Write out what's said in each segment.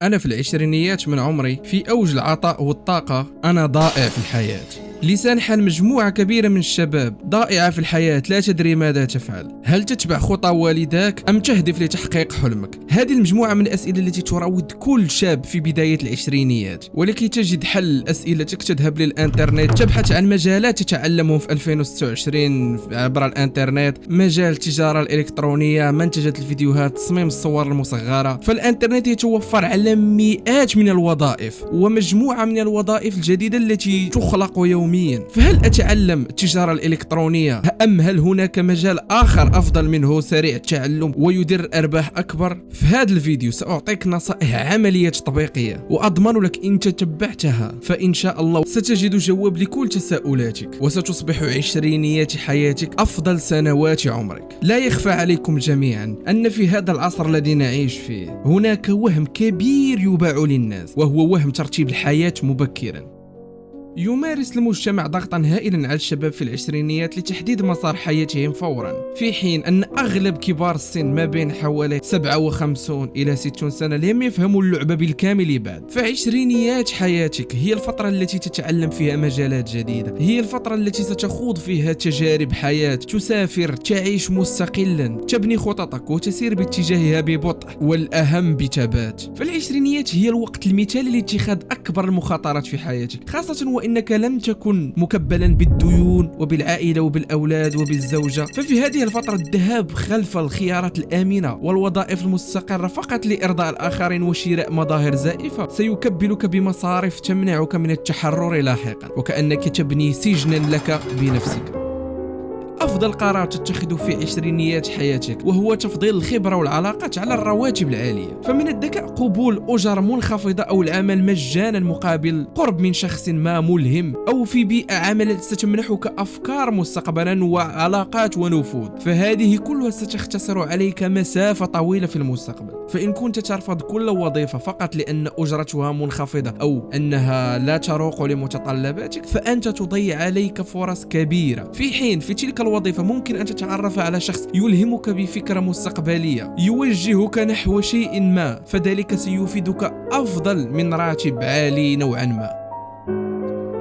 أنا في العشرينيات من عمري، في أوج العطاء والطاقة، أنا ضائع في الحياة. لسان حال مجموعة كبيرة من الشباب ضائعة في الحياة، لا تدري ماذا تفعل. هل تتبع خطى والداك أم تهدف لتحقيق حلمك؟ هذه المجموعة من الأسئلة التي تراود كل شاب في بداية العشرينيات، ولكي تجد حل أسئلتك تذهب للإنترنت، تبحث عن مجالات تتعلمه في 2026 عبر الإنترنت، مجال التجارة الإلكترونية، منتجات الفيديوهات، تصميم الصور المصغرة. فالإنترنت يتوفر على مئات من الوظائف ومجموعة من الوظائف الجديدة التي تخلق يوميا. فهل أتعلم التجارة الإلكترونية أم هل هناك مجال آخر أفضل منه سريع التعلم ويدر أرباح أكبر؟ في هذا الفيديو سأعطيك نصائح عملية تطبيقية وأضمن لك إن تتبعتها فإن شاء الله ستجد جواب لكل تساؤلاتك، وستصبح عشرينيات حياتك أفضل سنوات عمرك. لا يخفى عليكم جميعا أن في هذا العصر الذي نعيش فيه هناك وهم كبير يباع للناس، وهو وهم ترتيب الحياة مبكرا. يمارس المجتمع ضغطا هائلا على الشباب في العشرينيات لتحديد مسار حياتهم فورا، في حين أن أغلب كبار السن ما بين حوالي 57 إلى 60 سنة لم يفهموا اللعبة بالكامل بعد. فعشرينيات حياتك هي الفترة التي تتعلم فيها مجالات جديدة، هي الفترة التي ستخوض فيها تجارب حياة، تسافر، تعيش مستقلا، تبني خططك وتسير باتجاهها ببطء والأهم بثبات. فالعشرينيات هي الوقت المثالي لاتخاذ أكبر المخاطرات في حياتك، خاصة وإنك لم تكن مكبلا بالديون وبالعائلة وبالأولاد وبالزوجة. ففي هذه الفترة الذهاب خلف الخيارات الآمنة والوظائف المستقرة فقط لإرضاء الآخرين وشراء مظاهر زائفة سيكبلك بمصاريف تمنعك من التحرر لاحقا، وكأنك تبني سجنا لك بنفسك. أفضل قرار تتخذه في عشرينيات حياتك وهو تفضيل الخبرة والعلاقات على الرواتب العالية. فمن الذكاء قبول أجر منخفضة أو العمل مجانا مقابل قرب من شخص ما ملهم، أو في بيئة عمل ستمنحك أفكار مستقبلا وعلاقات ونفوذ. فهذه كلها ستختصر عليك مسافة طويلة في المستقبل. فإن كنت ترفض كل وظيفة فقط لأن أجرتها منخفضة أو أنها لا تروق لمتطلباتك فأنت تضيع عليك فرص كبيرة، في حين في تلك الوظيفة ممكن أن تتعرف على شخص يلهمك بفكرة مستقبلية يوجهك نحو شيء ما، فذلك سيفيدك أفضل من راتب عالي نوعا ما.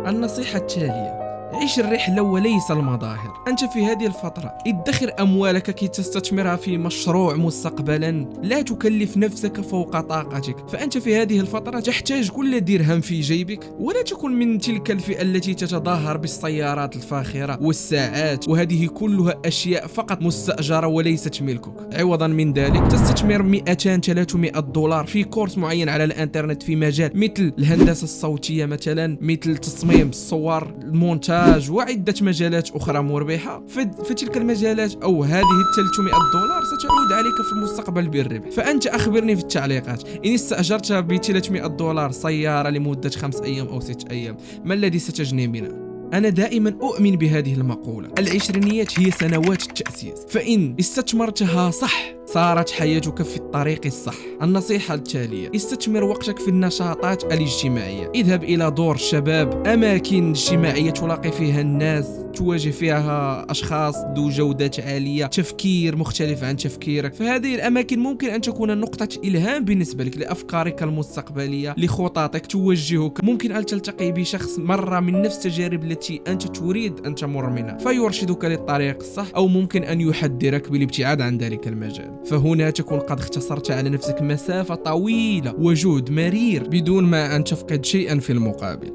النصيحة التالية: عيش الرحلة وليس المظاهر. أنت في هذه الفترة ادخر أموالك كي تستثمرها في مشروع مستقبلا، لا تكلف نفسك فوق طاقتك. فأنت في هذه الفترة تحتاج كل درهم في جيبك، ولا تكن من تلك الفئة التي تتظاهر بالسيارات الفاخرة والساعات، وهذه كلها أشياء فقط مستأجرة وليست ملكك. عوضا من ذلك تستثمر 200-300 دولار في كورس معين على الانترنت في مجال مثل الهندسة الصوتية مثلا، مثل تصميم الصور، المونتاج، وعدة مجالات أخرى مربحة. فتلك المجالات أو هذه 300 دولار ستعود عليك في المستقبل بالربح. فأنت أخبرني في التعليقات، إن استأجرت ب 300 دولار سيارة لمدة 5 أيام أو 6 أيام ما الذي ستجني منه؟ أنا دائما أؤمن بهذه المقولة: العشرينيات هي سنوات التأسيس، فإن استثمرتها صح صارت حياتك في الطريق الصح. النصيحة التالية: استثمر وقتك في النشاطات الاجتماعية، اذهب إلى دور الشباب، أماكن اجتماعية تلاقي فيها الناس، تواجه فيها أشخاص ذو جودات عالية، تفكير مختلف عن تفكيرك. فهذه الأماكن ممكن أن تكون نقطة إلهام بالنسبة لك لأفكارك المستقبلية، لخططك، توجهك. ممكن أن تلتقي بشخص مر من نفس التجارب التي أنت تريد أن تمر منها فيرشدك للطريق الصح، أو ممكن أن يحذرك بالابتعاد عن ذلك المجال. فهنا تكون قد اختصرت على نفسك مسافة طويلة وجهد مرير بدون ما أن تفقد شيئا في المقابل.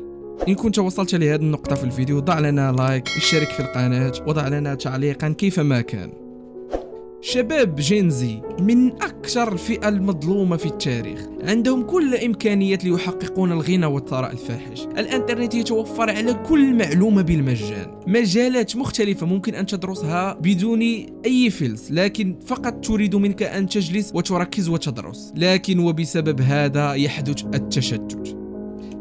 إن كنت وصلت لهذه النقطة في الفيديو ضع لنا لايك، اشترك في القناة وضع لنا تعليقا كيفما كان. شباب جينزي من أكثر الفئة المظلومة في التاريخ، عندهم كل إمكانيات ليحققون الغنى والثراء الفاحش. الإنترنت يتوفر على كل معلومة بالمجان، مجالات مختلفة ممكن أن تدرسها بدون أي فلس، لكن فقط تريد منك أن تجلس وتركز وتدرس. لكن وبسبب هذا يحدث التشتت.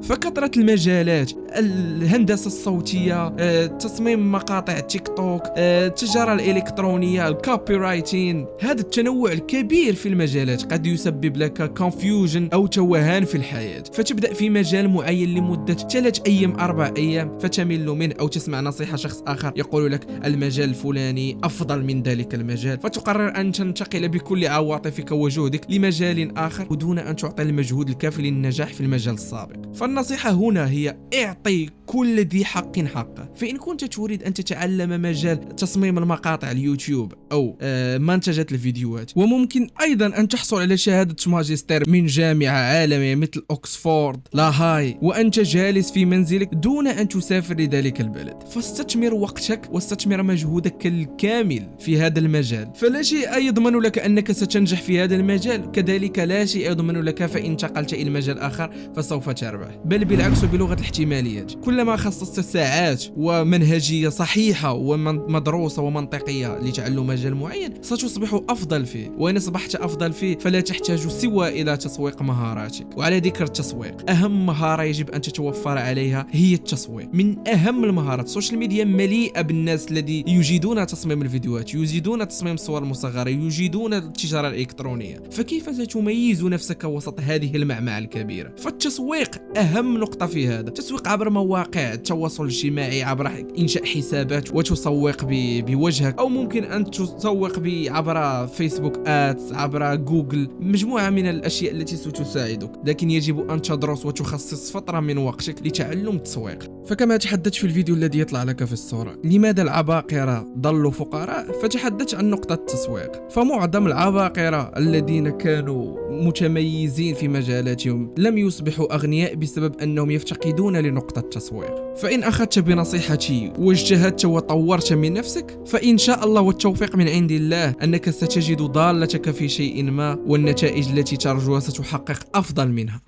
فكثرة المجالات الهندسة الصوتية، تصميم مقاطع تيك توك، التجارة الإلكترونية، الكوبي رايتين. هذا التنوع الكبير في المجالات قد يسبب لك كونفيوجن أو توهان في الحياة، فتبدأ في مجال معين لمدة 3 أيام 4 أيام فتمل منه، أو تسمع نصيحة شخص آخر يقول لك المجال الفلاني أفضل من ذلك المجال، فتقرر أن تنتقل بكل عواطفك وجهدك لمجال آخر ودون أن تعطي المجهود الكافي للنجاح في المجال السابق. فالنصيحة هنا هي اعطي كل ذي حق حقه. فإن كنت تريد أن تتعلم مجال تصميم المقاطع اليوتيوب أو منتجات الفيديوهات، وممكن أيضا أن تحصل على شهادة ماجستير من جامعة عالمية مثل أكسفورد لاهاي وأنت جالس في منزلك دون أن تسافر لذلك البلد، فاستثمر وقتك واستثمر مجهودك الكامل في هذا المجال. فلا شيء يضمن لك أنك ستنجح في هذا المجال، كذلك لا شيء يضمن لك فإن انتقلت إلى مجال آخر فسوف تربح، بل بالعكس بلغة الاحتماليات. كلما خصصت ساعات ومنهجية صحيحة ومدروسة ومنطقية لتعلم مجال معين ستصبح أفضل فيه، وإن أصبحت أفضل فيه فلا تحتاج سوى إلى تسويق مهاراتك. وعلى ذكر التسويق، أهم مهارة يجب أن تتوفر عليها هي التسويق، من أهم المهارات. السوشيال ميديا مليئة بالناس الذي يجيدون تصميم الفيديوهات، يجيدون تصميم الصور المصغرة، يجيدون التجارة الإلكترونية، فكيف ستميز نفسك وسط هذه المعمعة الكبيرة؟ فالتسويق أهم نقطة في هذا. التسويق عبر مواقع التواصل الاجتماعي، عبر إنشاء حسابات وتسوق بوجهك، أو ممكن أن تسوق عبر فيسبوك آدز، عبر جوجل، مجموعة من الأشياء التي ستساعدك، لكن يجب أن تدرس وتخصص فترة من وقتك لتعلم التسويق. فكما تحدثت في الفيديو الذي يطلع لك في الصورة لماذا العباقرة ضلوا فقراء، فتحدثت عن نقطة التسويق. فمعظم العباقرة الذين كانوا متميزين في مجالاتهم لم يصبحوا أغنياء بسبب أنهم يفتقدون لنقطة التسويق. فإن أخذت بنصيحتي واجتهدت وطورت من نفسك فإن شاء الله والتوفيق من عند الله أنك ستجد ضالتك في شيء ما، والنتائج التي ترجوها ستحقق أفضل منها.